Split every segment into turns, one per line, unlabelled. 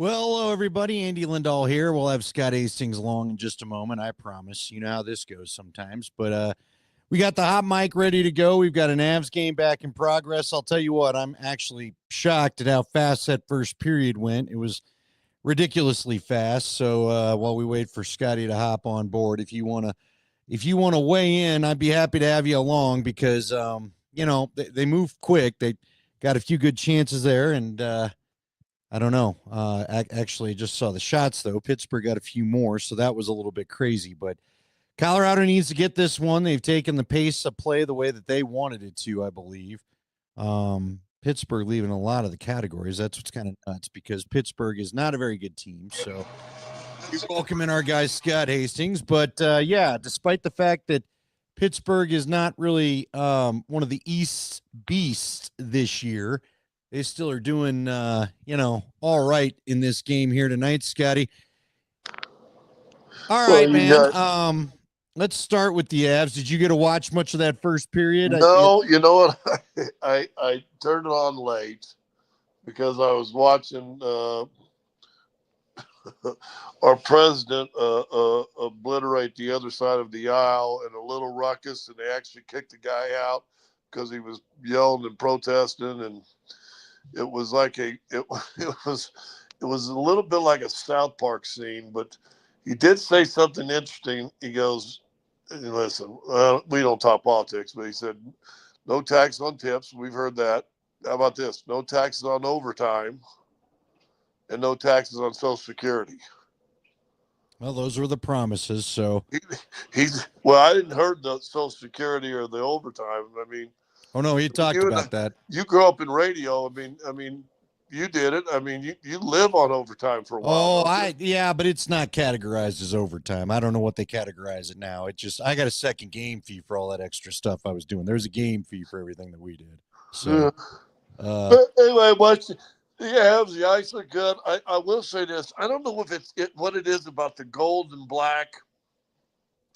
Well, hello everybody. Andy Lindahl here. We'll have Scott Hastings along in just a moment. I promise. You know how this goes sometimes. But we got the hot mic ready to go. We've got an Avs game back in progress. I'll tell you what, I'm actually shocked at how fast that first period went. It was ridiculously fast. So while we wait for Scotty to hop on board, if you wanna weigh in, I'd be happy to have you along because they move quick. They got a few good chances there, and I don't know. Actually, just saw the shots though. Pittsburgh got a few more, so that was a little bit crazy. But Colorado needs to get this one. They've taken the pace of play the way that they wanted it to, I believe. Pittsburgh leaving a lot of the categories. That's what's kind of nuts because Pittsburgh is not a very good team. So we welcome in our guy Scott Hastings. But yeah, despite the fact that Pittsburgh is not really one of the East beasts this year, they still are doing, all right in this game here tonight, Scotty. All right, man. Let's start with the Avs. Did you get to watch much of that first period?
No, you know what? I turned it on late because I was watching our president obliterate the other side of the aisle in a little ruckus, and they actually kicked the guy out because he was yelling and protesting, and it was like it was a little bit like a South Park scene. But he did say something interesting. He goes, "Listen, we don't talk politics," but he said, "No tax on tips. We've heard that. How about this? No taxes on overtime, and no taxes on Social Security."
Well, those were the promises. So
I didn't heard the Social Security or the overtime. I mean,
oh no, he talked about that.
You grew up in radio. I mean, you did it. I mean, you live on overtime for a while.
Yeah, but it's not categorized as overtime. I don't know what they categorize it now. It just I got a second game fee for all that extra stuff I was doing. There's a game fee for everything that we did. So,
but anyway, the Avs, the ice are good. I will say this: I don't know if it's what it is about the gold and black.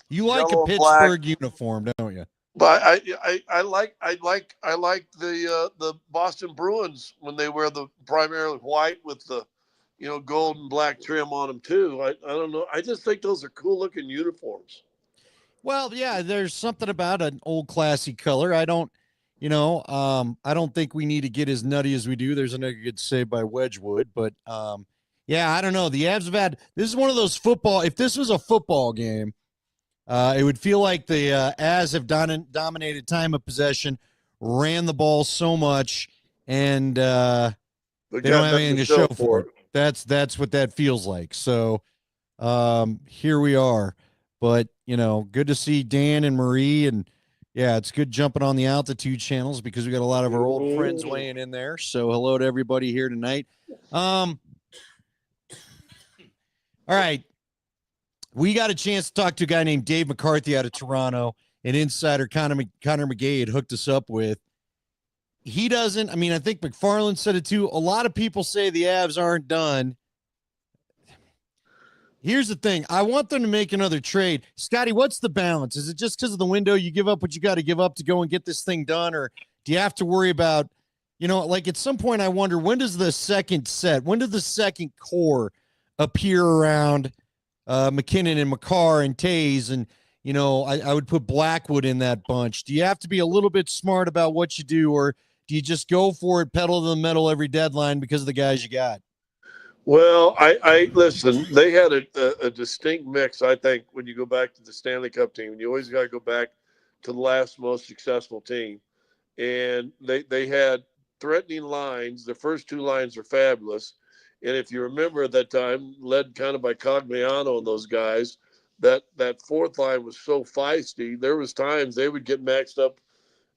You like a Pittsburgh uniform, don't you?
But I like the Boston Bruins when they wear the primarily white with the gold and black trim on them too. I don't know. I just think those are cool looking uniforms.
Well, yeah, there's something about an old classy color. I don't think we need to get as nutty as we do. There's another good save by Wedgwood, but yeah, I don't know. The Avs have had this is one of those football. If this was a football game, it would feel like the Avs have dominated time of possession, ran the ball so much, and they don't have anything to show for it. That's what that feels like. So here we are. But, good to see Dan and Marie. And, yeah, it's good jumping on the altitude channels because we got a lot of our old friends weighing in there. So hello to everybody here tonight. All right. We got a chance to talk to a guy named Dave McCarthy out of Toronto, an insider Connor McGay had hooked us up with. He doesn't. I mean, I think McFarland said it too. A lot of people say the Avs aren't done. Here's the thing. I want them to make another trade. Scotty, what's the balance? Is it just because of the window you give up what you got to give up to go and get this thing done? Or do you have to worry about, like at some point I wonder, when does the second core appear around McKinnon and McCarr and Tays? And, I would put Blackwood in that bunch. Do you have to be a little bit smart about what you do? Or do you just go for it, pedal to the metal every deadline because of the guys you got?
Well, I listen. They had a distinct mix. I think when you go back to the Stanley Cup team, you always got to go back to the last most successful team, and they had threatening lines. The first two lines are fabulous, and if you remember at that time, led kind of by Cogliano and those guys, that fourth line was so feisty. There was times they would get maxed up.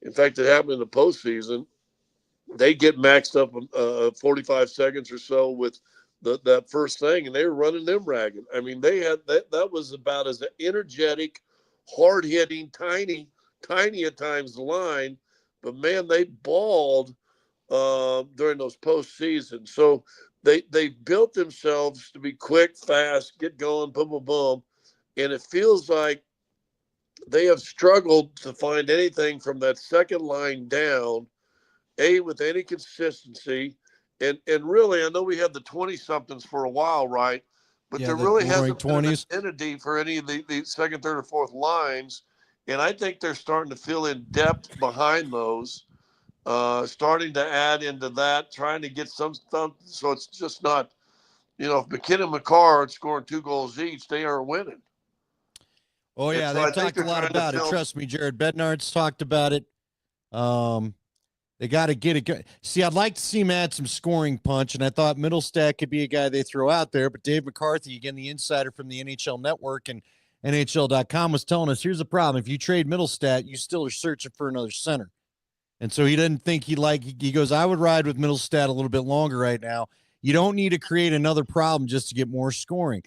In fact, it happened in the postseason. They get maxed up 45 seconds or so with that first thing, and they were running them ragged. I mean, they had that was about as energetic, hard hitting, tiny at times line, but man, they balled during those postseason. So they built themselves to be quick, fast, get going, boom, boom, boom, and it feels like they have struggled to find anything from that second line down, with any consistency, And really, I know we had the 20-somethings for a while, right? But
Yeah,
there
the
really
heroic
hasn't been an
20s.
identity for any of the second, third, or fourth lines. And I think they're starting to fill in depth behind those, starting to add into that, trying to get some stuff. So it's just not, if McKinnon and McCarr are scoring 2 goals each, they are winning.
Oh,
And
yeah,
so
they've
I think
talked a
they're
lot
trying to
about it.
fill.
Trust me, Jared Bednar's talked about it. They got to get it. See, I'd like to see him add some scoring punch, and I thought Middlestat could be a guy they throw out there. But Dave McCarthy, again, the insider from the NHL Network and NHL.com, was telling us here's the problem. If you trade Middlestat, you still are searching for another center. And so he doesn't think he goes, I would ride with Middlestat a little bit longer right now. You don't need to create another problem just to get more scoring.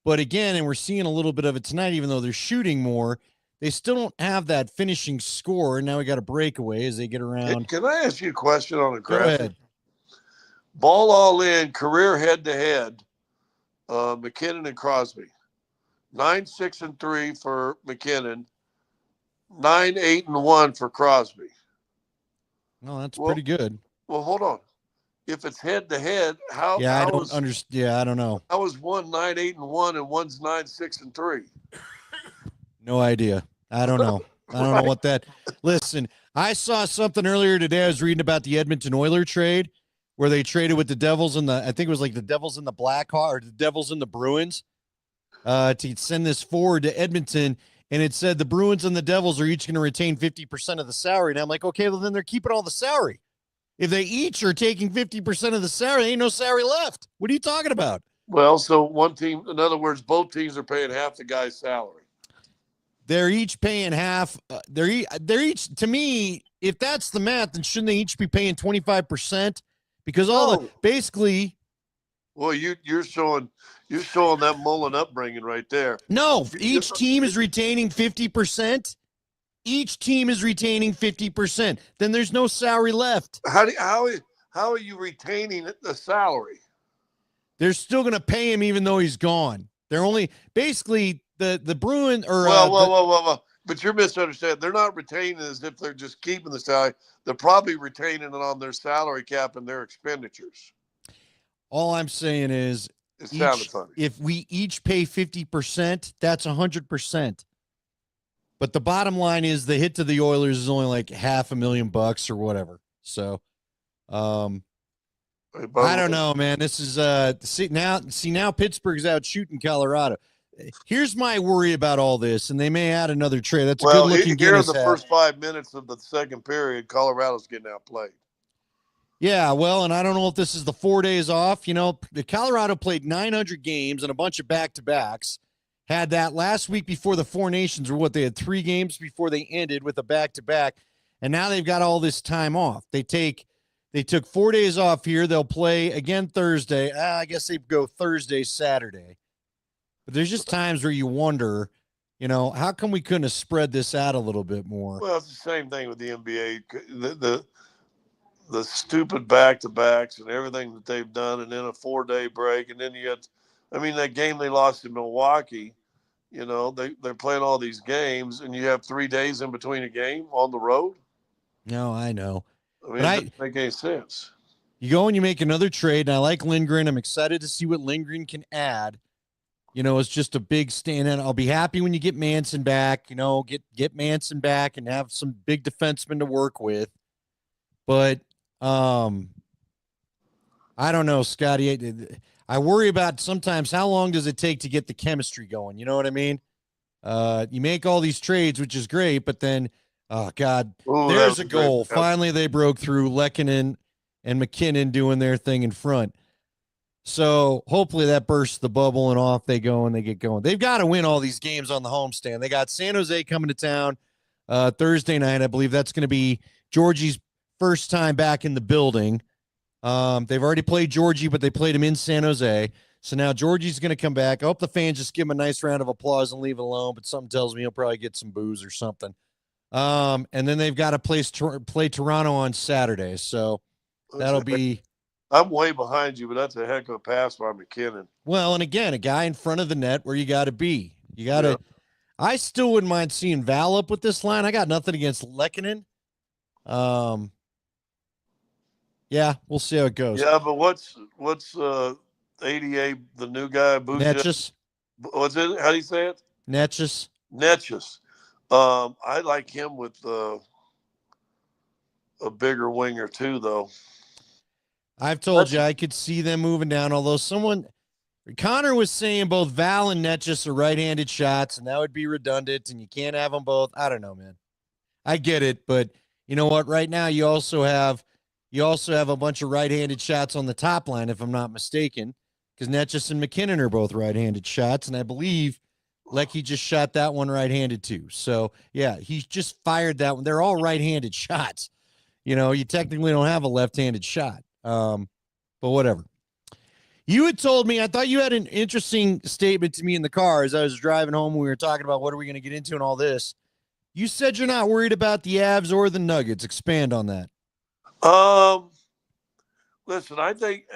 But again, and we're seeing a little bit of it tonight, even though they're shooting more, they still don't have that finishing score. And now we got a breakaway as they get around.
Can I ask you a question on the graphic?
Go ahead.
Ball all in, career head to head, McKinnon and Crosby. 9-6-3 for McKinnon, 9-8-1 for Crosby.
No, that's pretty good.
Well, hold on. If it's head to head, how?
Yeah,
how
I don't
is,
understand. Yeah, I don't know.
How is one 9-8-1 and one's 9-6-3?
No idea. I don't know. I don't know what that. Listen, I saw something earlier today. I was reading about the Edmonton Oilers trade where they traded with the Devils and I think it was like the Devils and the Blackhawks or the Devils and the Bruins to send this forward to Edmonton. And it said the Bruins and the Devils are each going to retain 50% of the salary. And I'm like, okay, well, then they're keeping all the salary. If they each are taking 50% of the salary, there ain't no salary left. What are you talking about?
Well, so one team, in other words, both teams are paying half the guy's salary.
They're each paying half. They're each, to me, if that's the math, then shouldn't they each be paying 25%? Because basically.
Well, you're showing that Mullen upbringing right there.
No, each team is retaining 50%. Each team is retaining 50%. Then there's no salary left.
How are you retaining the salary?
They're still going to pay him even though he's gone. They're only basically the Bruin or
well. But you're misunderstanding. They're not retaining as if they're just keeping the salary. They're probably retaining it on their salary cap and their expenditures.
All I'm saying is,
it sounded funny.
If we each pay 50%, that's 100%. But the bottom line is the hit to the Oilers is only like $500,000 or whatever. So, I don't know, man. This is now Pittsburgh's out shooting Colorado. Here's my worry about all this, and they may add another trade. That's a good-looking Guinness
here in the
hat.
first 5 minutes of the second period, Colorado's getting outplayed.
Yeah, well, and I don't know if this is the 4 days off. The Colorado played 900 games and a bunch of back-to-backs. Had that last week before the Four Nations, or they had 3 games before they ended with a back-to-back, and now they've got all this time off. They took 4 days off here. They'll play again Thursday. I guess they go Thursday, Saturday. But there's just times where you wonder, how come we couldn't have spread this out a little bit more?
Well, it's the same thing with the NBA. The stupid back-to-backs and everything that they've done, and then a 4-day break, and then you had, that game they lost in Milwaukee. They're playing all these games, and you have 3 days in between a game on the road.
No, I know.
It doesn't make any sense.
You go and you make another trade, and I like Lindgren. I'm excited to see what Lindgren can add. It's just a big stand. And I'll be happy when you get Manson back, get Manson back and have some big defensemen to work with. But I don't know, Scotty. I worry about sometimes how long does it take to get the chemistry going? You know what I mean? You make all these trades, which is great, but then, oh, God, there's a goal. Finally, they broke through Lehkonen and McKinnon doing their thing in front. So hopefully that bursts the bubble and off they go and they get going. They've got to win all these games on the homestand. They got San Jose coming to town Thursday night. I believe that's going to be Georgie's first time back in the building. They've already played Georgie, but they played him in San Jose. So now Georgie's going to come back. I hope the fans just give him a nice round of applause and leave it alone, but something tells me he'll probably get some booze or something. And then they've got to play Toronto on Saturday. So that'll be...
I'm way behind you, but that's a heck of a pass by McKinnon.
Well, and again, a guy in front of the net where you got to be. You got to. Yeah. I still wouldn't mind seeing Val up with this line. I got nothing against Lehkonen. Yeah, we'll see how it goes.
Yeah, but what's 88, the new guy, Buja?
Netches,
What's it? How do you say it?
Netches.
Netches. I like him with a bigger winger too, though.
I've told you
That's
I could see them moving down. Although Connor was saying both Val and Netches are right-handed shots, and that would be redundant, and you can't have them both. I don't know, man. I get it, but you know what? Right now, you also have a bunch of right-handed shots on the top line, if I'm not mistaken, because Netjes and McKinnon are both right-handed shots, and I believe Lecky just shot that one right-handed too. So yeah, he just fired that one. They're all right-handed shots. You technically don't have a left-handed shot, but whatever. You had told me, I thought you had an interesting statement to me in the car as I was driving home. We were talking about what are we going to get into and all this. You said you're not worried about the Avs or the Nuggets. Expand on that.
um. Listen, I think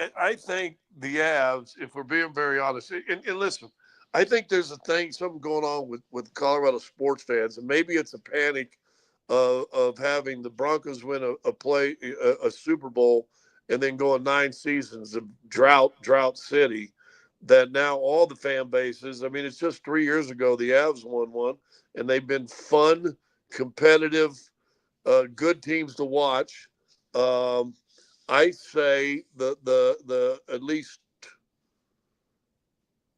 the Avs, if we're being very honest, and listen, I think there's something going on with Colorado sports fans, and maybe it's a panic of having the Broncos win a Super Bowl and then going 9 seasons of drought city. That now all the fan bases. I mean, it's just 3 years ago the Avs won one, and they've been fun, competitive, good teams to watch. Um, I say the at least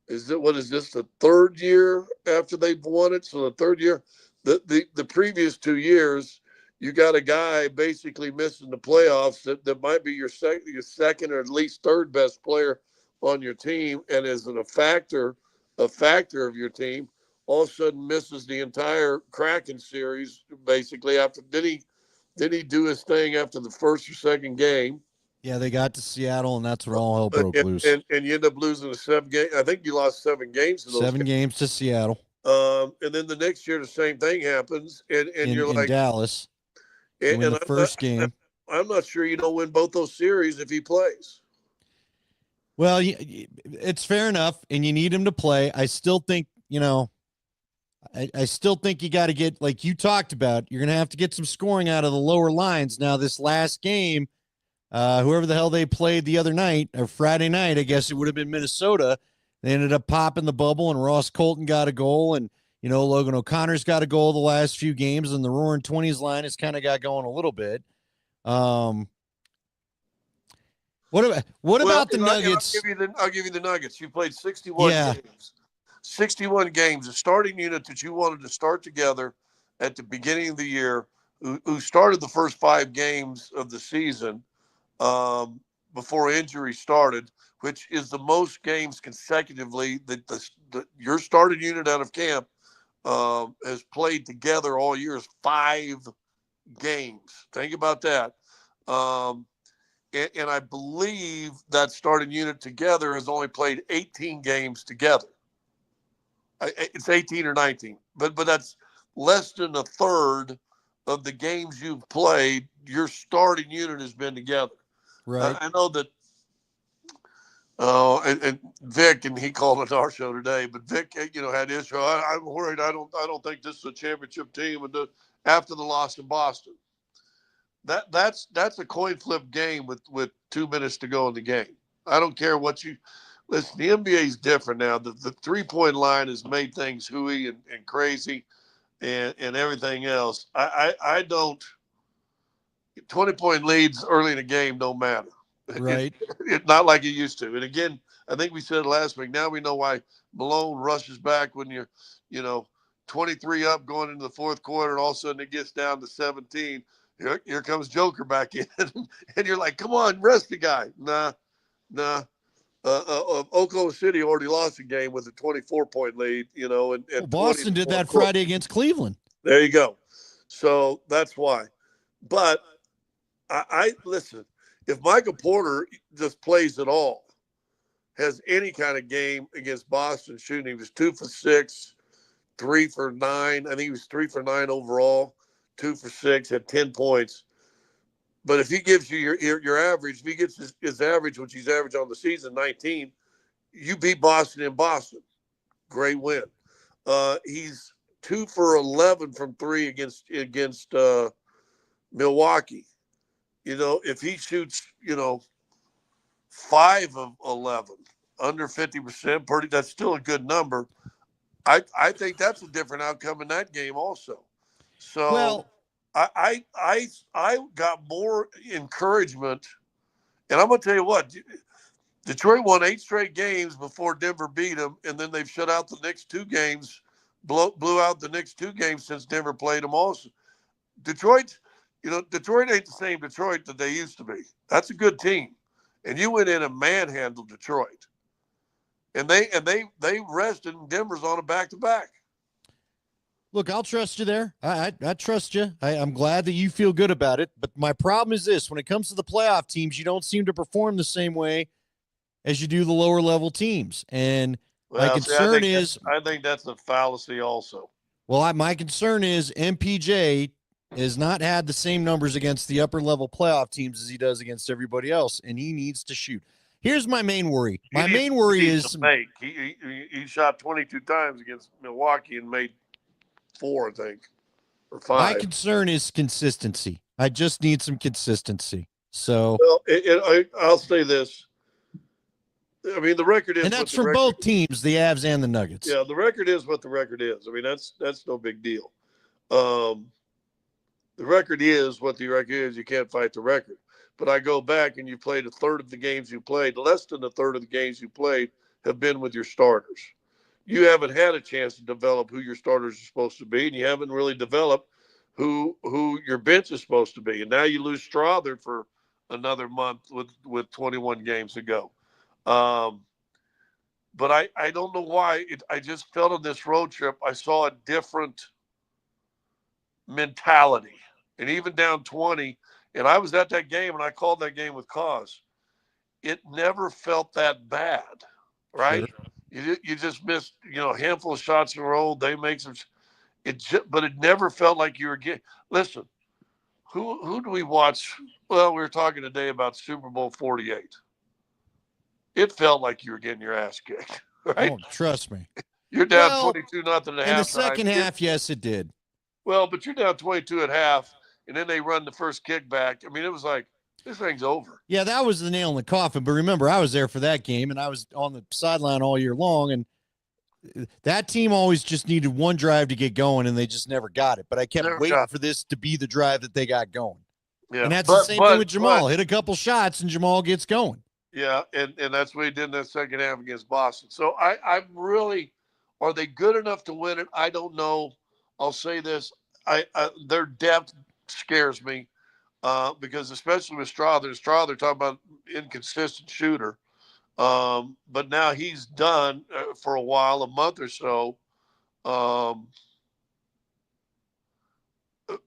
what is this, the third year after they've won it? So the third year, the previous 2 years, you got a guy basically missing the playoffs that might be your second or at least third best player on your team, and is a factor of your team. All of a sudden misses the entire Kraken series basically after did he do his thing after the first or second game?
Yeah, they got to Seattle, and that's when all hell broke
and,
loose.
and, and you end up losing a 7 game. I think you lost 7 games in those
7 games to Seattle
games. And then the next year, the same thing happens, and
in
you're
in
like,
Dallas. You win
and
the first
I'm,
game.
I'm not sure you don't win both those series if he plays.
Well, it's fair enough, and you need him to play. I still think, I still think you got to get, like you talked about, you're going to have to get some scoring out of the lower lines. Now, this last game, whoever the hell they played the other night, or Friday night, I guess it would have been Minnesota. They ended up popping the bubble, and Ross Colton got a goal, and Logan O'Connor's got a goal the last few games, and the Roaring 20s line has kind of got going a little bit. Um, what
Well,
about the
and
Nuggets?
I'll give you the Nuggets. You played 61
Yeah,
games. 61 games. The starting unit that you wanted to start together at the beginning of the year, who started the first 5 games of the season, before injury started, which is the most games consecutively that your starting unit out of camp has played together all year, is 5 games. Think about that. Um, and I believe that starting unit together has only played 18 games together. It's 18 or 19, but that's less than a third of the games you've played. Your starting unit has been together.
right.
I know that. Oh, and Vic, and he called it our show today. But Vic, had issue. I'm worried. I don't think this is a championship team. And after the loss in Boston, that's a coin flip game with 2 minutes to go in the game. I don't care what you listen. The NBA is different now. The 3 point line has made things hooey and crazy, and everything else. I don't. 20-point leads early in the game don't matter.
Right.
It's not like it used to. And again, I think we said last week. Now we know why Malone rushes back when you know, 23 up going into the fourth quarter, and all of a sudden it gets down to 17. Here comes Joker back in, and you're like, come on, rest the guy. Nah. Oklahoma City already lost a game with a 24-point lead,
Well,
and 20 in
Boston
the
did
fourth
that
quarter.
Friday against Cleveland.
There you go. So that's why. But I listen. If Michael Porter just plays at all, has any kind of game against Boston shooting, he was 2 for 6, 3 for 9. I think he was 3 for 9 overall, 2 for 6, had 10 points. But if he gives you your average, if he gets his average, which he's average on the season, 19, you beat Boston in Boston. Great win. He's 2 for 11 from three against Milwaukee. if he shoots, 5 of 11, under 50%, that's still a good number. I think that's a different outcome in that game also. So
Well,
I got more encouragement, and I'm gonna tell you what, Detroit won 8 straight games before Denver beat them, and then they've shut out the next 2 games, blew out the next 2 games since Denver played them also. Detroit, Detroit ain't the same Detroit that they used to be. That's a good team, and you went in and manhandled Detroit, and they rested, and Denver's on a back-to-back.
look, I'll trust you there. I trust you. I'm glad that you feel good about it. But my problem is this: when it comes to the playoff teams, you don't seem to perform the same way as you do the lower level teams. And my
Well, see,
concern is,
I think that's a fallacy also.
well, my concern is MPJ has not had the same numbers against the upper level playoff teams as he does against everybody else, and he needs to shoot. Here's my main worry. My main worry is
he shot 22 times against Milwaukee and made 4, I think, or
my
5.
concern is consistency. I just need some consistency. So,
Well, I'll say this. I mean, the record is
and
what
that's
the
from
record.
both teams, the Avs and the Nuggets.
Yeah, the record is what the record is. I mean, that's no big deal. The record is what the record is. You can't fight the record. But I go back and you played a third of the games you played. Less than a third of the games you played have been with your starters. You haven't had a chance to develop who your starters are supposed to be, and you haven't really developed who your bench is supposed to be. And now you lose Strother for another month with 21 games to go. But I don't know why. I just felt on this road trip, I saw a different mentality. And even down 20, and I was at that game, and I called that game with cause. It never felt that bad, right?
Sure.
You just missed, a handful of shots in a row. They make some. But it never felt like you were getting. Listen, who do we watch? Well, we were talking today about Super Bowl 48. It felt like you were getting your ass kicked, right?
Oh, trust me.
You're down
Well,
22 nothing at
in the
halftime.
second half, yes, it did.
Well, but you're down 22 at half, and then they run the first kickback. I mean, it was like, this thing's over.
Yeah, that was the nail in the coffin. But remember, I was there for that game, and I was on the sideline all year long. And that team always just needed one drive to get going, and they just never got it. But I kept waiting for this to be the drive that they got going.
Yeah,
and that's the same thing with Jamal. Hit a couple shots, and Jamal gets going.
Yeah, and that's what he did in that second half against Boston. So I'm really, are they good enough to win it? I don't know. I'll say this: their depth scares me because especially with Strother, they're talking about inconsistent shooter. But now he's done for a while, a month or so.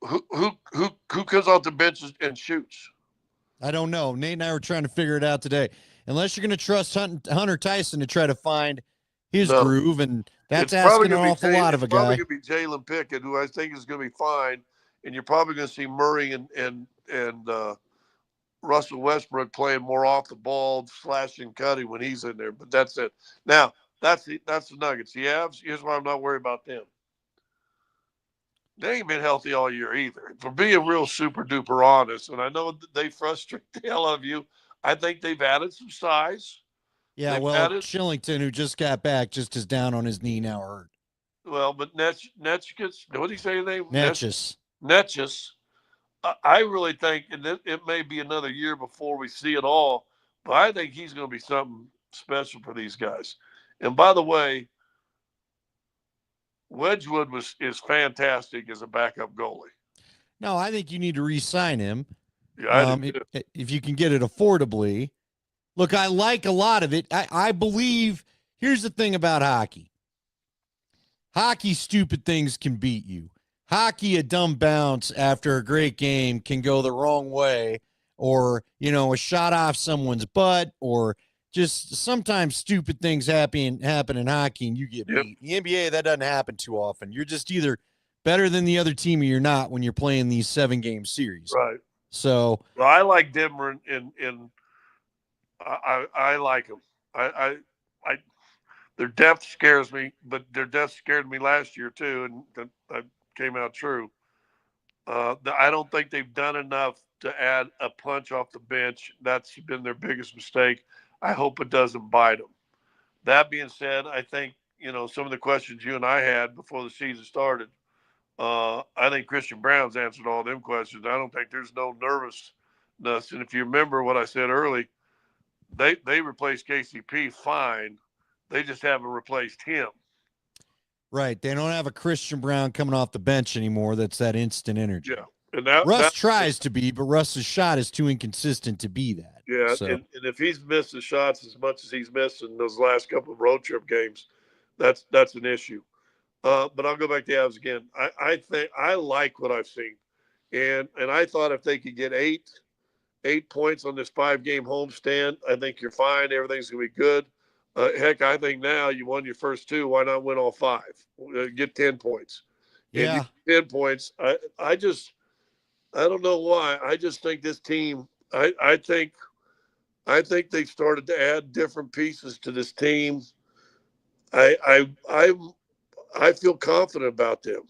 Who comes off the bench and shoots?
I don't know. Nate and I were trying to figure it out today. Unless you're going to trust Hunter Tyson to try to find his groove, and that's asking an awful lot of a guy.
It's probably going to be Jalen Pickett, who I think is going to be fine, and you're probably going to see Murray and Russell Westbrook playing more off the ball, slashing, cutting when he's in there. But that's it. Now that's the Nuggets. The Avs. Here's why I'm not worried about them. They ain't been healthy all year either. For being real super duper honest, and I know that they frustrate the hell out of you. I think they've added some size.
Yeah, Shillington, who just got back, just is down on his knee now, hurt.
Well, but Netchkis, what did he say his name?
Netchis.
I really think, and it may be another year before we see it all, but I think he's going to be something special for these guys. And by the way, Wedgwood is fantastic as a backup goalie.
No, I think you need to re-sign him.
Yeah,
if you can get it affordably. Look, I like a lot of it. I believe, here's the thing about hockey. Hockey, stupid things can beat you. Hockey, a dumb bounce after a great game can go the wrong way, or, a shot off someone's butt, or just sometimes stupid things happen in hockey and you get beat. In the NBA, that doesn't happen too often. You're just either better than the other team or you're not when you're playing these 7-game series.
Right.
So,
well, I like Denver and I like them. I their depth scares me, but their depth scared me last year too, and that came out true. I don't think they've done enough to add a punch off the bench. That's been their biggest mistake. I hope it doesn't bite them. That being said, I think, some of the questions you and I had before the season started, I think Christian Brown's answered all them questions. I don't think there's no nervousness. And if you remember what I said early, they replaced KCP fine. They just haven't replaced him.
Right. They don't have a Christian Brown coming off the bench anymore. That's that instant energy.
Yeah. And
Russ tries to be, but Russ's shot is too inconsistent to be that.
Yeah.
So.
And if he's missed the shots as much as he's missed in those last couple of road trip games, that's an issue. But I'll go back to the Avs again. I think I like what I've seen. And I thought if they could get eight points on this 5-game homestand, I think you're fine. Everything's going to be good. Heck, I think now you won your first 2. Why not win all 5? Get 10 points.
Yeah.
10 points. I don't know why. I just think this team, I think they've started to add different pieces to this team. I feel confident about them.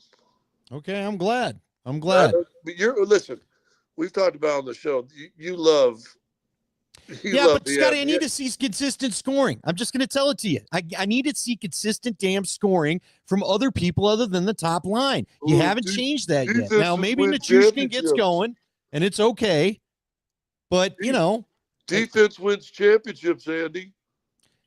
Okay, I'm glad.
Listen, we've talked about on the show. You love.
But Scotty, I need to see consistent scoring. I'm just going to tell it to you. I need to see consistent damn scoring from other people other than the top line. You haven't changed that yet. Now, maybe Nichushkin gets going, and it's okay. But,
defense wins championships, Andy.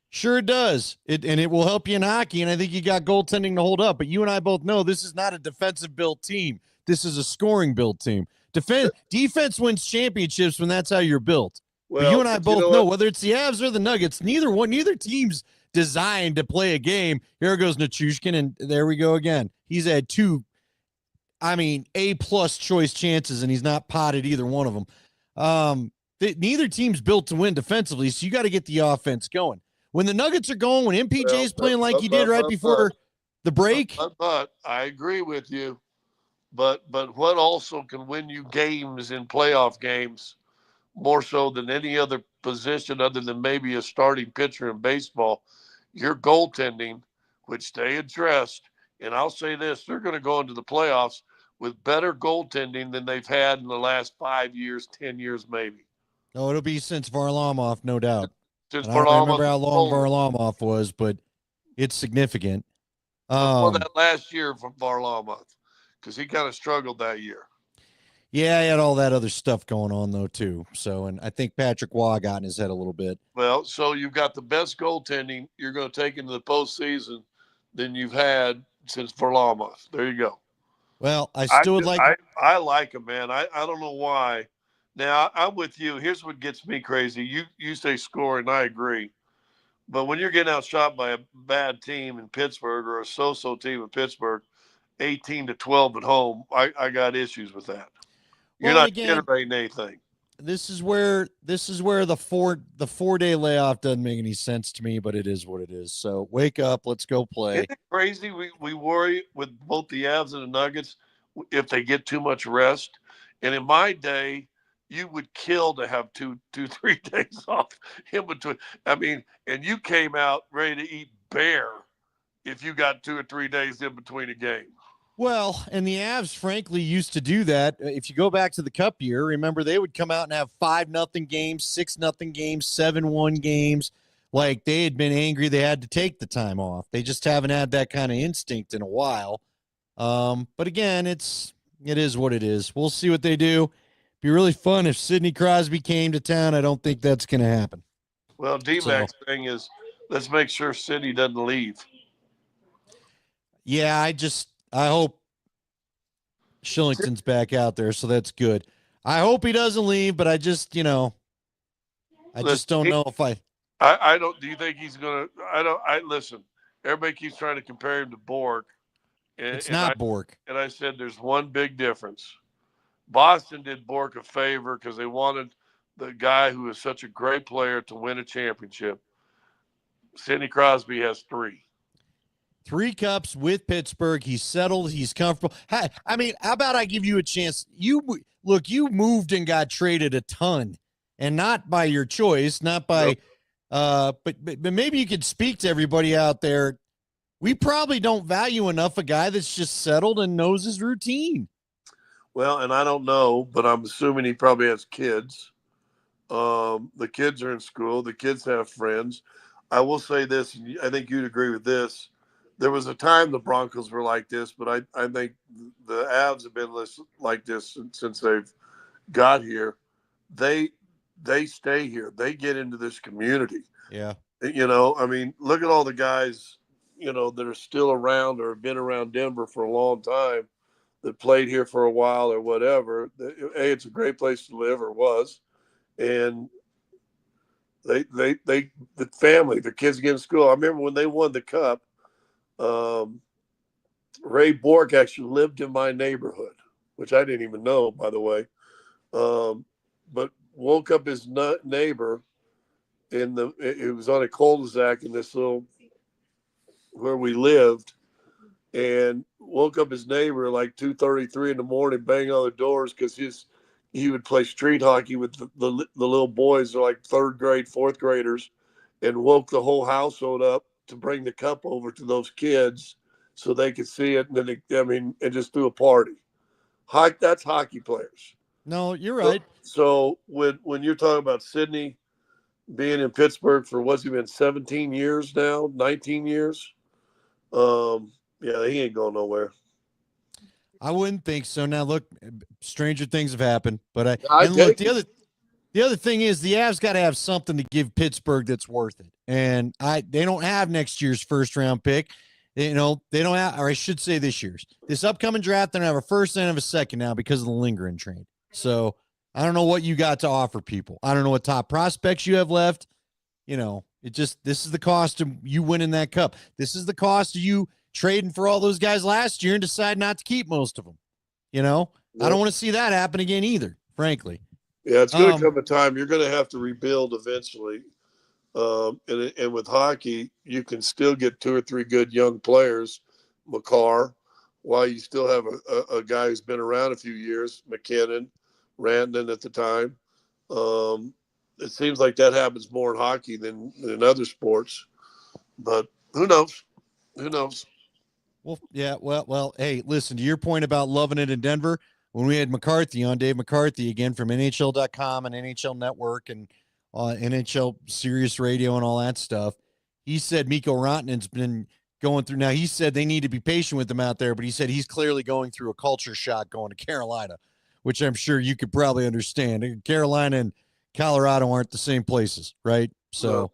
Sure it does. And it will help you in hockey, and I think you got goaltending to hold up. But you and I both know this is not a defensive-built team. This is a scoring-built team. Defense wins championships when that's how you're built. Well, but you and I both know whether it's the Avs or the Nuggets, neither team's designed to play a game. Here goes Nichushkin, and there we go again. He's had 2, A-plus choice chances, and he's not potted either one of them. Neither team's built to win defensively, so you got to get the offense going. When the Nuggets are going, when MPJ's playing like he did right before the break.
But I agree with you. But what also can win you games in playoff games more so than any other position other than maybe a starting pitcher in baseball, your goaltending, which they addressed. And I'll say this, they're going to go into the playoffs with better goaltending than they've had in the last 5 years, 10 years maybe.
Oh, it'll be since Varlamov, no doubt.
I
don't remember how long Varlamov was, but it's significant.
Before that last year from Varlamov, because he kind of struggled that year.
Yeah, he had all that other stuff going on, though, too. So, and I think Patrick Waugh got in his head a little bit.
Well, so you've got the best goaltending you're going to take into the postseason than you've had since Varlamov. There you go.
Well, I
like him, man. I don't know why. Now, I'm with you. Here's what gets me crazy. You say scoring, I agree. But when you're getting outshot by a bad team in Pittsburgh or a so-so team in Pittsburgh, 18-12 at home, I got issues with that. You're not generating anything.
This is where the 4-day layoff doesn't make any sense to me, but it is what it is. So wake up, let's go play.
Isn't it crazy? We worry with both the Avs and the Nuggets if they get too much rest. And in my day, you would kill to have 3 days off in between. And you came out ready to eat bear if you got 2 or 3 days in between a game.
Well, and the Avs, frankly, used to do that. If you go back to the Cup year, remember they would come out and have 5-0 games, 6-0 games, 7-1 games. Like they had been angry, they had to take the time off. They just haven't had that kind of instinct in a while. But again, it is what it is. We'll see what they do. Be really fun if Sidney Crosby came to town. I don't think that's going to happen.
Well, D-Mac's thing is, let's make sure Sidney doesn't leave.
Yeah, I hope Shillington's back out there, so that's good. I hope he doesn't leave, but I just don't know if
I don't. Do you think he's gonna? Listen. Everybody keeps trying to compare him to Bork.
It's not Bork.
And I said, there's one big difference. Boston did Bork a favor because they wanted the guy who is such a great player to win a championship. Sidney Crosby has 3.
3 cups with Pittsburgh. He's settled. He's comfortable. How about I give you a chance? You moved and got traded a ton, and not by your choice, not by, but maybe you could speak to everybody out there. We probably don't value enough a guy that's just settled and knows his routine.
Well, and I don't know, but I'm assuming he probably has kids. The kids are in school. The kids have friends. I will say this, and I think you'd agree with this. There was a time the Broncos were like this, but I think the Avs have been like this since they've got here. They they stay here. They get into this community.
Yeah.
I mean, look at all the guys, that are still around or have been around Denver for a long time that played here for a while or whatever. It's a great place to live or was. And the family, the kids get in school. I remember when they won the cup, um, Ray Bork actually lived in my neighborhood, which I didn't even know, by the way. But woke up his neighbor it was on a cul-de-sac in this little where we lived, and woke up his neighbor like 2:33 in the morning, banging on the doors because he would play street hockey with the little boys, they're like third grade, fourth graders, and woke the whole household up to bring the cup over to those kids so they could see it. And then and just threw a party. That's hockey players.
No, you're right.
So when you're talking about Sydney being in Pittsburgh for what's he been 17 years now, 19 years. Yeah, he ain't going nowhere.
I wouldn't think so. Now look, stranger things have happened, but
look,
the other thing is the Avs got to have something to give Pittsburgh that's worth it. And they don't have next year's first round pick. They don't have, or I should say this year's. This upcoming draft, they don't have a first and have a second now because of the lingering trade. So I don't know what you got to offer people. I don't know what top prospects you have left. This is the cost of you winning that cup. This is the cost of you trading for all those guys last year and decide not to keep most of them. I don't want to see that happen again either, frankly.
Yeah, it's going to come a time you're going to have to rebuild eventually. And with hockey, you can still get two or three good young players, McCarr, while you still have a guy who's been around a few years, McKinnon, Randon at the time. It seems like that happens more in hockey than in other sports. But who knows? Who knows?
Well, yeah. Well. Hey, listen, to your point about loving it in Denver, when we had McCarthy on, Dave McCarthy, again from NHL.com and NHL Network and NHL Sirius Radio and all that stuff, he said Mikko Rantanen's been going through. Now, he said they need to be patient with him out there, but he said he's clearly going through a culture shock going to Carolina, which I'm sure you could probably understand. Carolina and Colorado aren't the same places, right? So,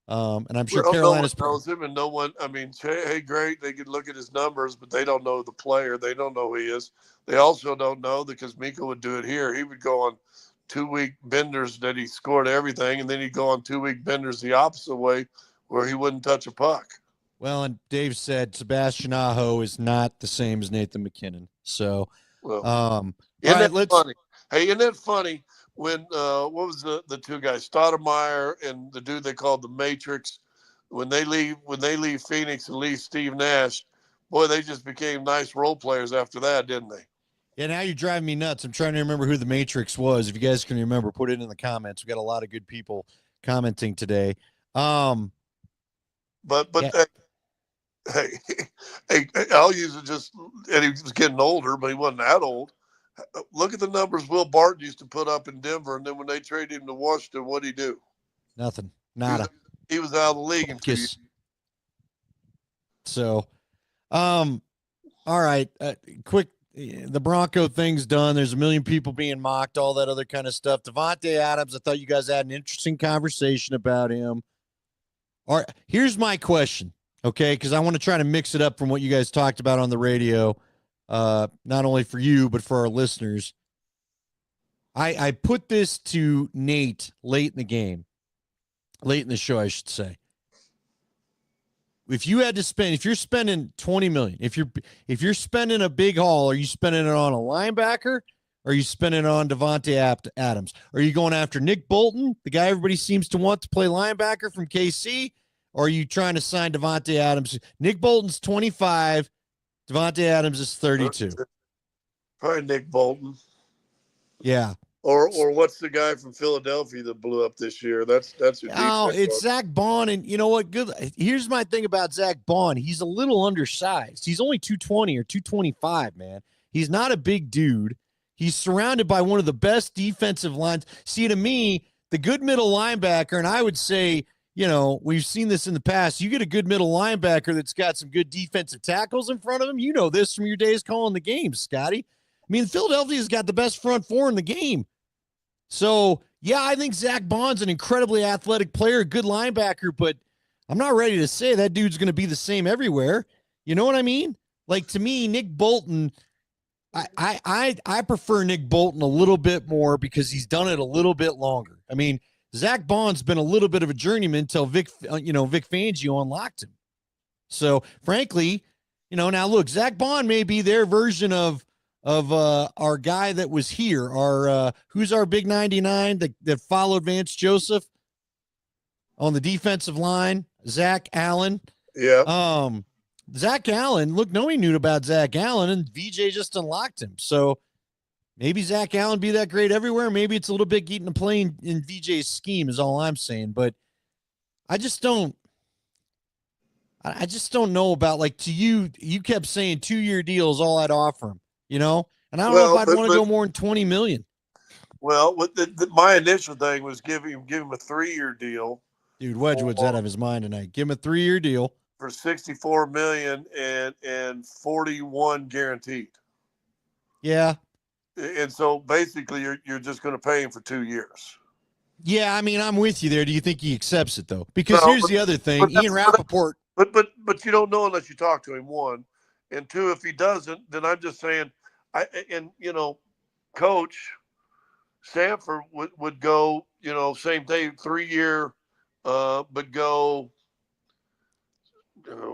and I'm sure Carolina's
no one knows him, and no one. I mean, hey, great, they could look at his numbers, but they don't know the player. They don't know who he is. They also don't know because Mikko would do it here. He would go on 2-week benders that he scored everything, and then he'd go on 2-week benders the opposite way, where he wouldn't touch a puck.
Well, and Dave said Sebastian Aho is not the same as Nathan McKinnon. So,
isn't that funny? Hey, isn't that funny? When what was the two guys, Stoudemire and the dude they called the Matrix, when they leave Phoenix and leave Steve Nash, boy, they just became nice role players after that, didn't they?
Yeah, now you're driving me nuts. I'm trying to remember who the Matrix was. If you guys can remember, put it in the comments. We got a lot of good people commenting today.
But yeah. hey, I'll use it just, and he was getting older, but he wasn't that old. Look at the numbers Will Barton used to put up in Denver, and then when they traded him to Washington, what'd he do?
Nothing. Nada.
He was out of the league in 2 years.
So, all right. Quick, the Bronco thing's done. There's a million people being mocked, all that other kind of stuff. Davante Adams, I thought you guys had an interesting conversation about him. All right, here's my question, okay? Because I want to try to mix it up from what you guys talked about on the radio. Not only for you, but for our listeners. I put this to Nate late in the show, I should say. If you had to spend, if you're spending $20 million, if you're spending a big haul, are you spending it on a linebacker? Or are you spending it on Davante Adams? Are you going after Nick Bolton, the guy everybody seems to want to play linebacker from KC? Or are you trying to sign Davante Adams? Nick Bolton's 25. Davante Adams is 32.
Probably Nick Bolton.
Yeah.
Or what's the guy from Philadelphia that blew up this year? That's
it's Zach Bond. And you know what? Good. Here's my thing about Zach Bond. He's a little undersized. He's only 220 or 225, man. He's not a big dude. He's surrounded by one of the best defensive lines. See, to me, the good middle linebacker, and I would say, we've seen this in the past. You get a good middle linebacker that's got some good defensive tackles in front of him. You know this from your days calling the games, Scotty. I mean, Philadelphia's got the best front four in the game. So, yeah, I think Zach Bond's an incredibly athletic player, good linebacker, but I'm not ready to say that dude's going to be the same everywhere. You know what I mean? Like, to me, Nick Bolton, I prefer Nick Bolton a little bit more because he's done it a little bit longer. I mean, Zach Bond's been a little bit of a journeyman until Vic Fangio unlocked him. So, frankly, now look, Zach Bond may be their version of our guy that was here. Who's our big 99 that followed Vance Joseph on the defensive line? Zach Allen.
Yeah.
Zach Allen, look, nobody knew about Zach Allen, and VJ just unlocked him. So maybe Zach Allen be that great everywhere. Maybe it's a little bit getting to play in VJ's scheme is all I'm saying. But I just don't know about, like, to you kept saying 2-year deals all I'd offer him, and I don't know if I'd want to go more than $20 million.
Well, my initial thing was give him a 3-year deal.
Dude, Wedgwood's out of his mind tonight. Give him a 3-year deal
for $64 million and 41 guaranteed.
Yeah.
And so basically you're just going to pay him for 2 years.
Yeah, I mean, I'm with you there. Do you think he accepts it though? Because here's the other thing. Ian Rappaport.
But you don't know unless you talk to him, one. And two, if he doesn't, then I'm just saying Coach Stanford would go, same thing, 3-year, but go.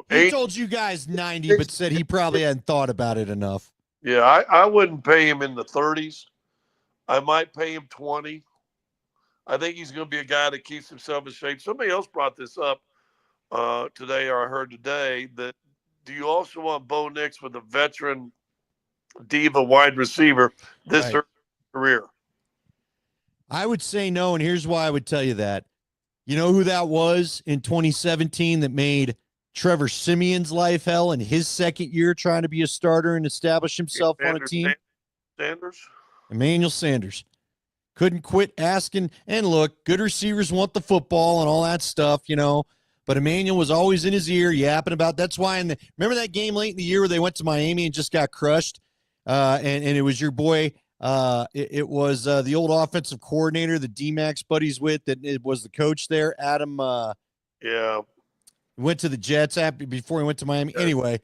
He told you guys 90, but said he probably hadn't thought about it enough.
Yeah, I wouldn't pay him in the 30s. I might pay him 20. I think he's going to be a guy that keeps himself in shape. Somebody else brought this up today, or I heard today, that do you also want Bo Nix with a veteran diva wide receiver this early career?
I would say no, and here's why I would tell you that. You know who that was in 2017 that made Trevor Simeon's life hell in his second year trying to be a starter and establish himself on a team? Emmanuel Sanders. Couldn't quit asking. And look, good receivers want the football and all that stuff, But Emmanuel was always in his ear yapping about. That's why remember that game late in the year where they went to Miami and just got crushed? And it was your boy. It was the old offensive coordinator, the D-Max buddies with, that it was the coach there, Adam.
Yeah.
Went to the Jets before he went to Miami. Yeah. Anyway,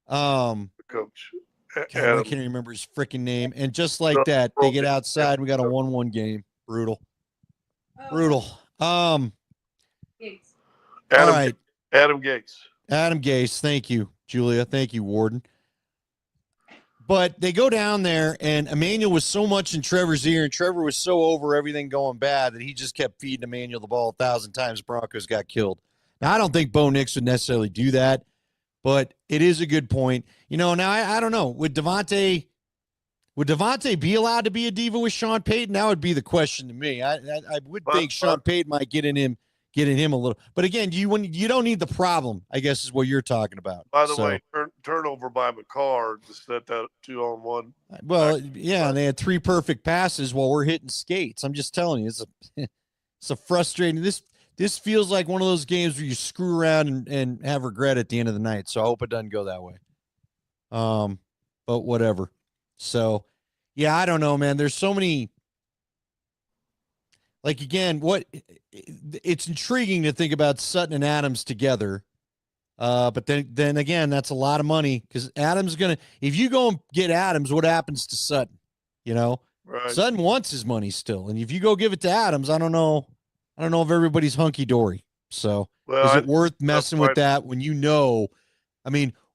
coach.
God, I can't remember his freaking name. And just like that, they get outside. We got a 1-1 game. Brutal. Brutal.
Gates. All right. Adam Gates.
Adam Gase. Thank you, Julia. Thank you, Warden. But they go down there, and Emmanuel was so much in Trevor's ear, and Trevor was so over everything going bad that he just kept feeding Emmanuel the ball 1,000 times. Broncos got killed. Now, I don't think Bo Nix would necessarily do that, but it is a good point. Now I don't know. Would Devontae be allowed to be a diva with Sean Payton? That would be the question to me. I would think Sean Payton might get in him a little. But again, you don't need the problem, I guess, is what you're talking about.
By the way, turnover by McCarr to set that 2-on-1.
Well, yeah, and they had 3 perfect passes while we're hitting skates. I'm just telling you, it's a frustrating. This feels like one of those games where you screw around and have regret at the end of the night. So I hope it doesn't go that way. But whatever. So, yeah, I don't know, man. There's so many. Like, again, it's intriguing to think about Sutton and Adams together. But then again, that's a lot of money because Adams if you go and get Adams, what happens to Sutton?
Right.
Sutton wants his money still. And if you go give it to Adams, I don't know if everybody's hunky-dory. So is it worth messing with that when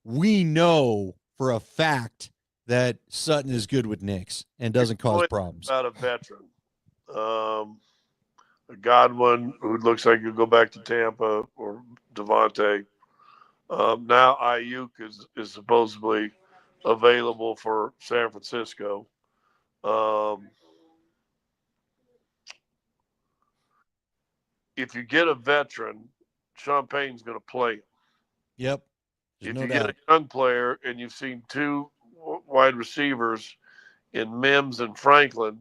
we know for a fact that Sutton is good with Nix and doesn't cause problems.
About a veteran. A Godwin who looks like he'll go back to Tampa, or Devontae. Now Ayuk is supposedly available for San Francisco. If you get a veteran, Sean Payton's going to play him.
Yep.
If you get a young player and you've seen 2 wide receivers in Mims and Franklin.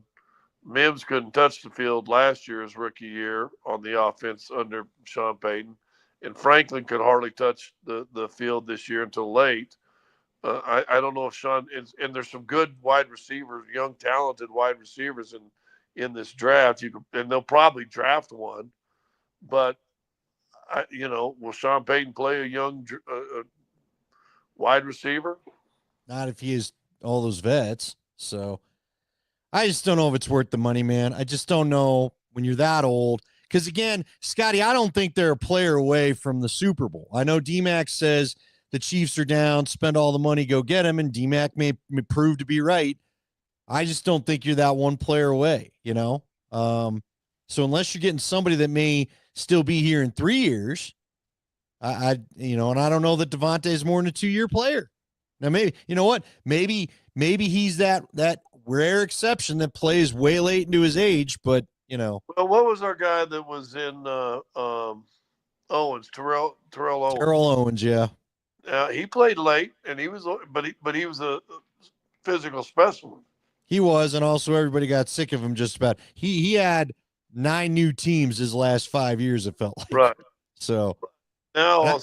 Mims couldn't touch the field last year, his rookie year, on the offense under Sean Payton, and Franklin could hardly touch the field this year until late. I don't know if Sean and there's some good wide receivers, young talented wide receivers in this draft. And they'll probably draft one, but will Sean Payton play a young wide receiver?
Not if he has all those vets. So I just don't know if it's worth the money, man. I just don't know when you're that old. Because again, Scotty, I don't think they're a player away from the Super Bowl. I know DMAC says the Chiefs are down, spend all the money, go get him, and DMAC may prove to be right. I just don't think you're that one player away, So unless you're getting somebody that may still be here in 3 years, and I don't know that Devontae is more than a 2-year player. Now, maybe, you know what? Maybe he's that rare exception that plays way late into his age, but,
Well, what was our guy that was in Owens, Terrell Owens?
Terrell Owens, yeah.
He played late, and he was a physical specimen.
He was, and also everybody got sick of him just about. He had 9 new teams his last 5 years, it felt like.
Right.
So
now,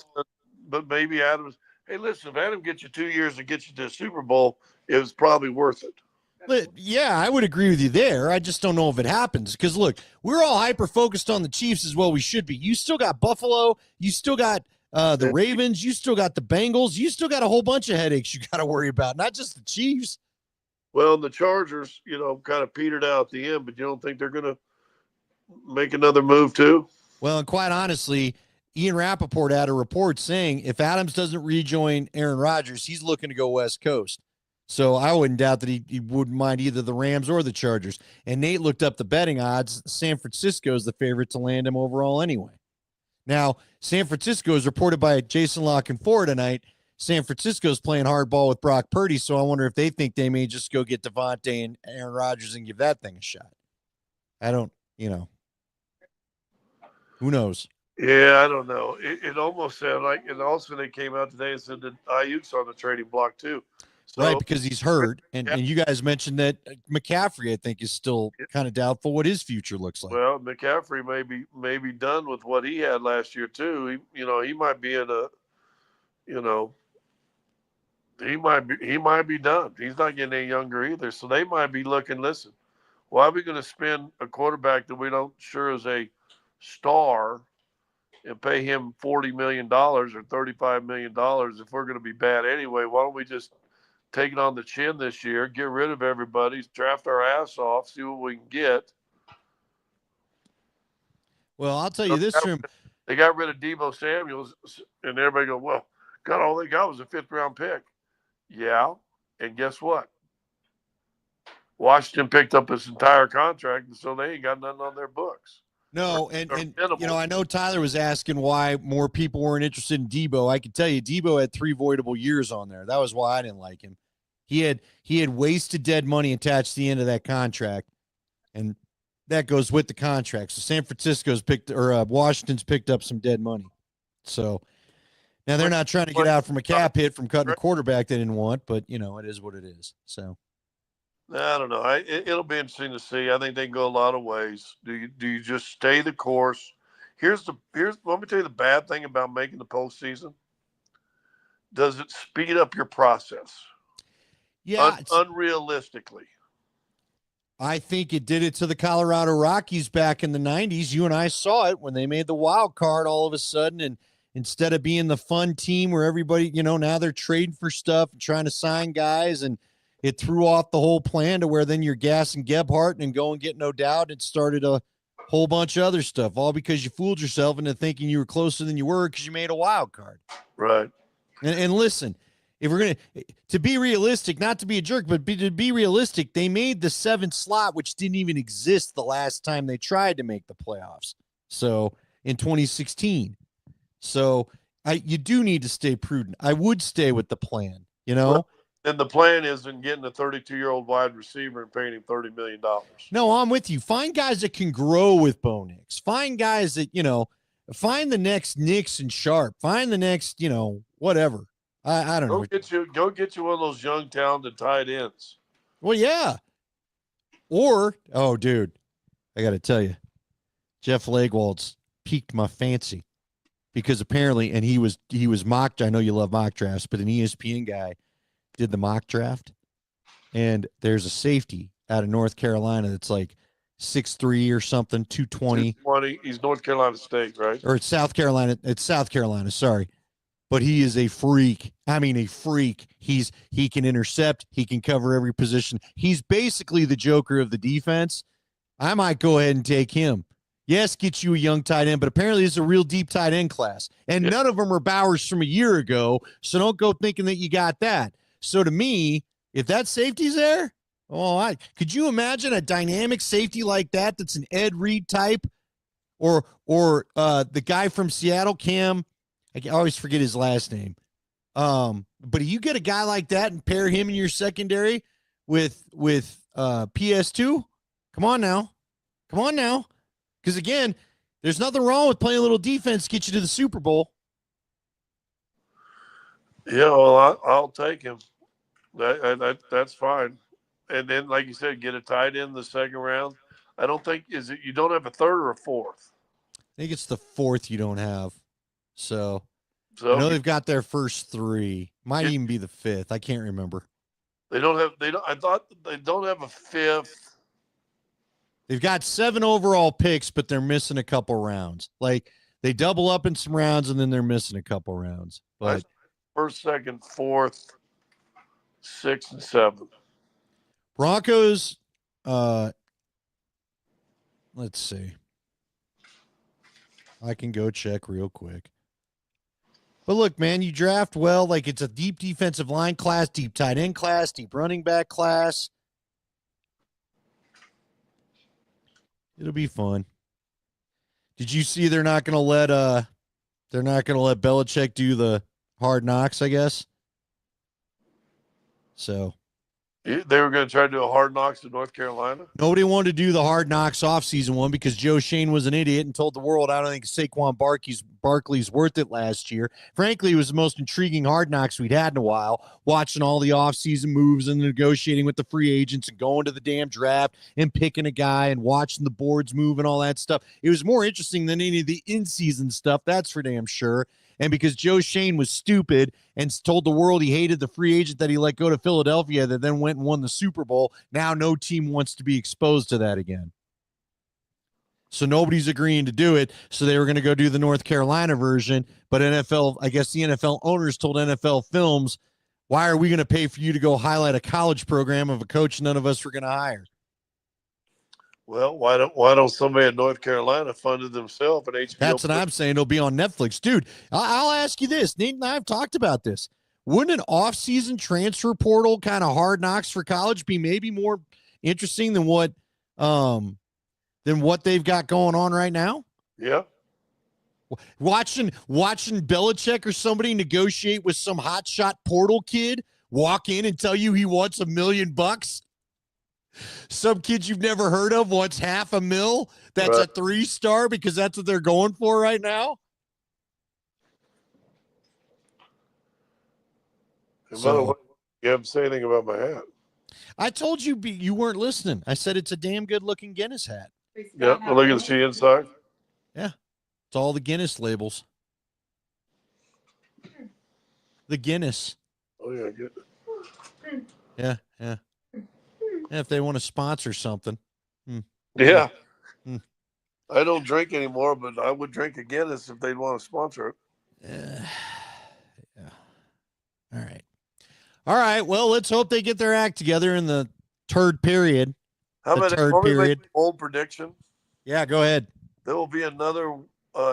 but maybe Adams. Hey, listen, if Adam gets you 2 years to get you to the Super Bowl, it was probably worth it.
But yeah, I would agree with you there. I just don't know if it happens because look, we're all hyper focused on the Chiefs as well. We should be. You still got Buffalo. You still got the Ravens. You still got the Bengals. You still got a whole bunch of headaches you got to worry about, not just the Chiefs.
Well, the Chargers, kind of petered out at the end, but you don't think they're going to make another move too?
Well, and quite honestly, Ian Rappaport had a report saying if Adams doesn't rejoin Aaron Rodgers, he's looking to go West Coast. So I wouldn't doubt that he wouldn't mind either the Rams or the Chargers. And Nate looked up the betting odds. San Francisco is the favorite to land him overall anyway. Now, San Francisco is reported by Jason La Canfora tonight. San Francisco's playing hardball with Brock Purdy, so I wonder if they think they may just go get Devontae and Aaron Rodgers and give that thing a shot. I don't, who knows?
Yeah, I don't know. It almost sounded like, and also they came out today and said that Ayuk's on the trading block too. So,
right, because he's hurt. And you guys mentioned that McCaffrey, I think, is still kind of doubtful what his future looks like.
Well, McCaffrey may be done with what he had last year too. He might be in a, he might be done. He's not getting any younger either. So they might be looking, listen, why are we going to spend a quarterback that we don't sure is a star and pay him $40 million or $35 million if we're going to be bad anyway? Why don't we just take it on the chin this year, get rid of everybody, draft our ass off, see what we can get?
Well, I'll tell you this,
they got rid of Deebo Samuels, and everybody go, well, God, all they got was a 5th-round pick. Yeah, and guess what? Washington picked up his entire contract, and so they ain't got nothing on their books.
No, and I know Tyler was asking why more people weren't interested in Deebo. I can tell you, Deebo had 3 voidable years on there. That was why I didn't like him. He had wasted dead money attached to the end of that contract, and that goes with the contract. So San Francisco's Washington's picked up some dead money. So now they're not trying to get out from a cap hit from cutting a quarterback they didn't want, but it is what it is. So
I don't know. It'll be interesting to see. I think they can go a lot of ways. Do you just stay the course? Here's let me tell you the bad thing about making the postseason. Does it speed up your process?
Yeah,
unrealistically.
I think it did it to the Colorado Rockies back in the 90s. You and I saw it when they made the wild card all of a sudden, and instead of being the fun team where everybody, now they're trading for stuff and trying to sign guys, and it threw off the whole plan to where then you're gassing Gebhardt and go and get no doubt. It started a whole bunch of other stuff, all because you fooled yourself into thinking you were closer than you were because you made a wild card.
Right.
And listen, if we're going to be realistic, not to be a jerk, but to be realistic, they made the 7th slot, which didn't even exist the last time they tried to make the playoffs. So in 2016. So you do need to stay prudent. I would stay with the plan,
Well, and the plan isn't getting a 32-year-old wide receiver and paying him $30 million.
No, I'm with you. Find guys that can grow with Bo Nix. Find guys that, find the next Nix and Sharp. Find the next, whatever. I don't know.
Go get you one of those young, talented tight ends.
Well, yeah. Or, oh, dude, I got to tell you, Jeff Legwold's piqued my fancy because apparently, and he was mocked. I know you love mock drafts, but an ESPN guy did the mock draft, and there's a safety out of North Carolina that's like 6'3" or something, 220.
220. He's North Carolina State, right?
Or it's South Carolina. It's South Carolina. Sorry. But he is a freak. I mean, a freak. He can intercept. He can cover every position. He's basically the Joker of the defense. I might go ahead and take him. Yes, get you a young tight end, but apparently it's a real deep tight end class. And none of them are Bowers from a year ago, so don't go thinking that you got that. So to me, if that safety's there, could you imagine a dynamic safety like that that's an Ed Reed type? Or the guy from Seattle, Cam, I always forget his last name. But you get a guy like that and pair him in your secondary with PS2, come on now. Because again, there's nothing wrong with playing a little defense to get you to the Super Bowl.
Yeah, well, I'll take him. That's fine. And then, like you said, get a tight end in the second round. I don't think you don't have a third or a fourth.
I think it's the fourth you don't have. So
I
know they've got their first three. Might even be the fifth. I can't remember.
I thought they don't have a fifth.
They've got 7 overall picks, but they're missing a couple rounds. Like they double up in some rounds and then they're missing a couple rounds. But
first, second, fourth, 6, and 7.
Broncos, let's see. I can go check real quick. But look, man, you draft well. Like it's a deep defensive line class, deep tight end class, deep running back class. It'll be fun. Did you see they're not going to let Belichick do the hard knocks, I guess? So
they were going to try to do a hard knocks in North Carolina.
Nobody wanted to do the hard knocks offseason one because Joe Shane was an idiot and told the world I don't think Saquon Barkley's worth it last year. Frankly, it was the most intriguing hard knocks we'd had in a while, watching all the offseason moves and negotiating with the free agents and going to the damn draft and picking a guy and watching the boards move and all that stuff. It was more interesting than any of the in-season stuff, that's for damn sure. And because Joe Shane was stupid and told the world he hated the free agent that he let go to Philadelphia that then went and won the Super Bowl, now no team wants to be exposed to that again. So nobody's agreeing to do it. So they were going to go do the North Carolina version. But I guess the NFL owners told NFL Films, why are we going to pay for you to go highlight a college program of a coach none of us were going to hire?
Well, why don't somebody in North Carolina fund it themselves at HBO?
That's what I'm saying. It'll be on Netflix. Dude, I'll ask you this. Nate and I have talked about this. Wouldn't an off-season transfer portal kind of hard knocks for college be maybe more interesting than what they've got going on right now?
Yeah.
Watching Belichick or somebody negotiate with some hotshot portal kid, walk in and tell you he wants $1 million. Some kid you've never heard of wants $500,000. That's right. A 3-star because that's what they're going for right now.
By the way, you haven't said anything about my hat.
I told you you weren't listening. I said it's a damn good looking Guinness hat.
Yeah, well, look at the inside.
Yeah, it's all the Guinness labels. The Guinness.
Oh yeah, good.
Yeah. If they want to sponsor something.
Yeah. I don't drink anymore, but I would drink a Guinness if they'd want to sponsor it.
Yeah. All right. Well, let's hope they get their act together in the third period.
How about a bold prediction?
Yeah, go ahead.
There will be another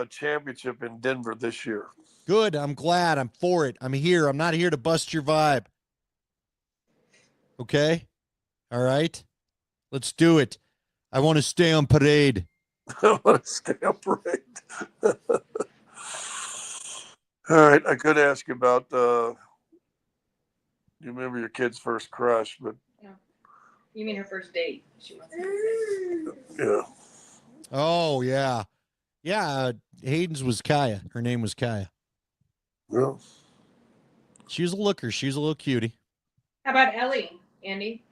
championship in Denver this year.
Good. I'm glad. I'm for it. I'm here. I'm not here to bust your vibe. Okay? All right? Let's do it. I want to stay on parade.
I want to stay on parade. All right. I could ask you about you remember your kid's first crush, but
no. You mean her first date? She wants
yeah.
Oh, yeah. Yeah, Hayden's was Kaya. Her name was Kaya.
Yeah.
She was a looker. She was a little cutie.
How about Ellie, Andy?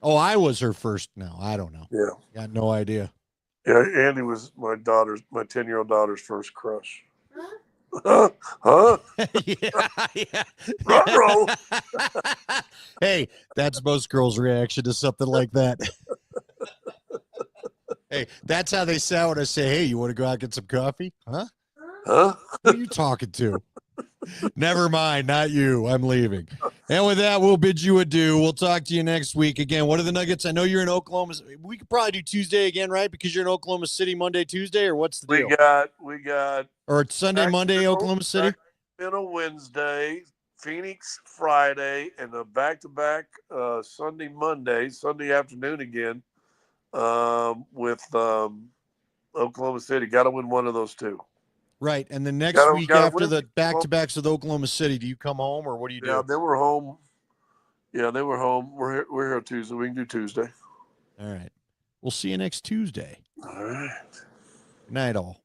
Oh, I was her first. No, I don't know.
Yeah.
Got no idea.
Yeah, Andy was my 10-year-old daughter's first crush. Huh?
Yeah.
Ruh-roh.
Hey, that's most girls' reaction to something like that. Hey, that's how they sound when I say, hey, you want to go out and get some coffee? Huh?
Huh?
Who are you talking to? Never mind, not you. I'm leaving. And with that, we'll bid you adieu. We'll talk to you next week. Again, what are the Nuggets? I know you're in Oklahoma. We could probably do Tuesday again, right? Because you're in Oklahoma City Monday, Tuesday, or what's the deal?
We got
Or it's Sunday, Monday, Oklahoma City?
Sacramento Wednesday, Phoenix Friday, and a back-to-back Sunday, Monday, Sunday afternoon again with Oklahoma City. Got to win one of those two.
Right. And the next week
gotta
after
win.
the back-to-backs with Oklahoma City, do you come home or what do you do?
Yeah, they were home. Yeah, they were home. We're here Tuesday. We can do Tuesday.
All right. We'll see you next Tuesday.
All right.
Good night, all.